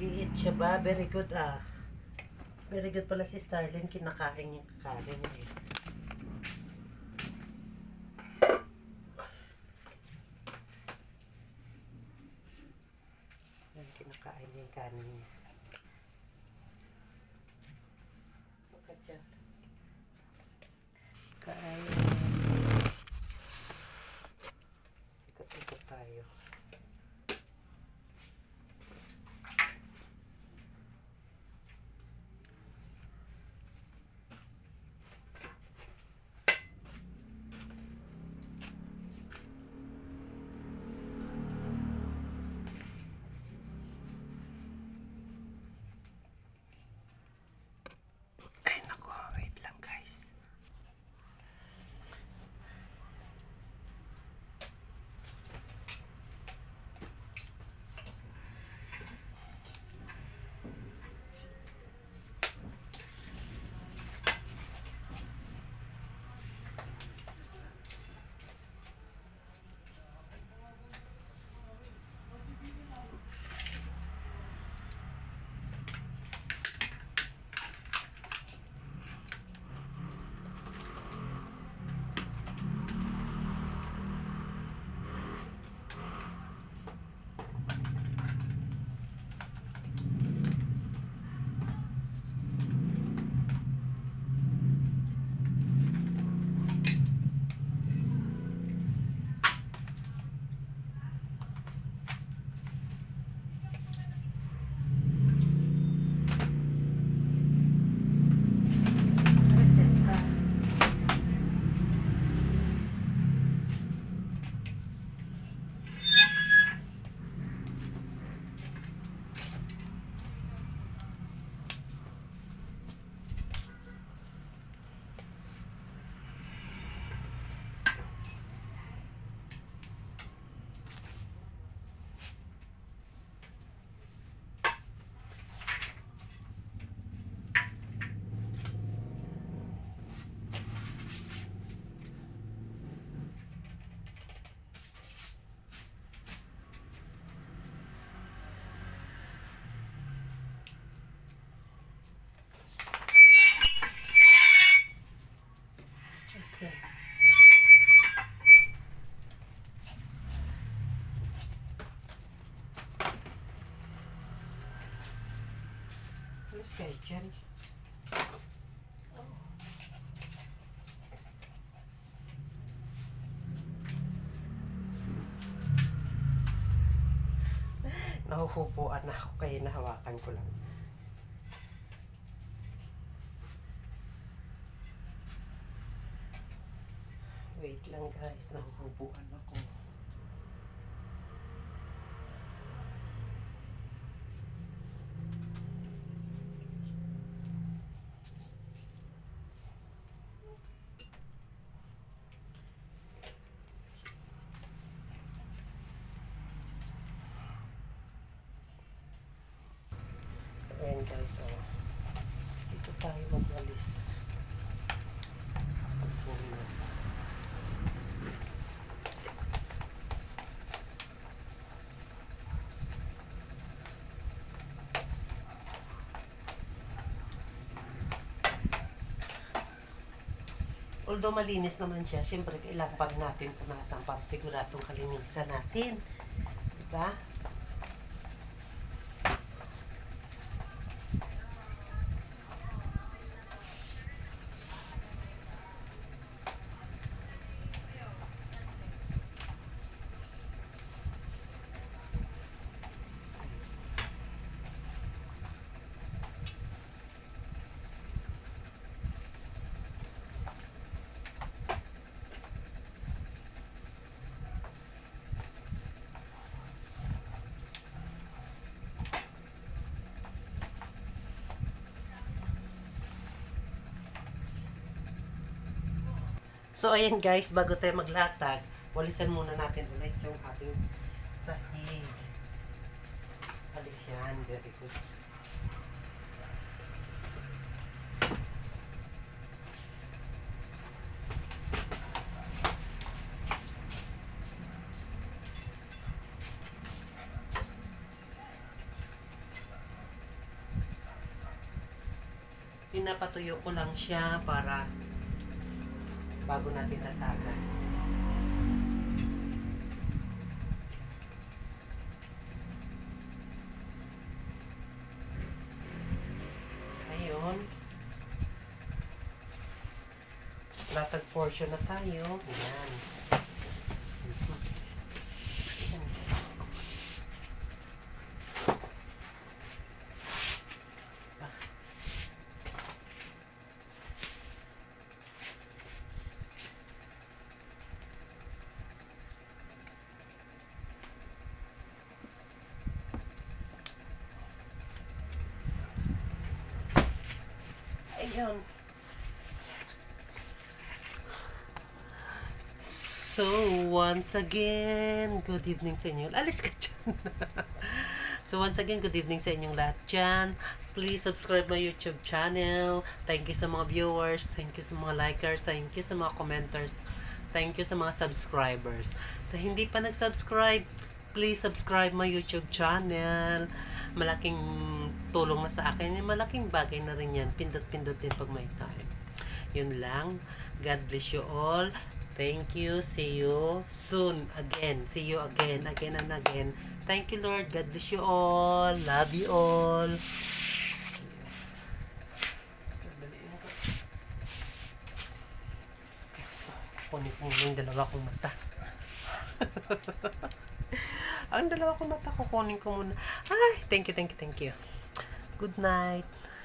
Nag-i-eat siya ba? Very good ah. Very good pala si Starling. Kinakain yung kakain niya eh. Yan, kinakain niya yung kanin niya. Bakit dyan? Kain. Ikot-ikot tayo. Ay naku, wait lang guys. Alis kayo dyan. Nahuhupuan na ako kaya nahawakan ko lang. Wait lang guys, nahuhupuan ako. Ayan guys, oh. Dito tayo magwalis. Pagpunas. Although malinis naman siya, syempre kailangan pa rin natin punasan para siguradong kalinisan natin. Diba? So, ayan guys, bago tayo maglatag, walisan muna natin ulit yung ating sahig. Alis yan, very good. Pinapatuyo ko lang siya para bago natin tatagan. Ayun. Latag portion na tayo. Ayan. Ayan, guys. Ayun. So, once again, good evening sa inyo. Alis ka dyan. So, once again, good evening sa inyong lahat dyan. Please subscribe my YouTube channel. Thank you sa mga viewers. Thank you sa mga likers. Thank you sa mga commenters. Thank you sa mga subscribers. Sa hindi pa nag-subscribe, please subscribe my YouTube channel. Malaking tulong na sa akin. Malaking bagay na rin yan. Pindot-pindot din pag may time. Yun lang. God bless you all. Thank you. See you soon again. See you again and again. Thank you, Lord. God bless you all. Love you all. Kunin ko muna yung dalawa kong mata. Ang dalawa kong mata, kukunin ko muna. Ay, thank you. Good night.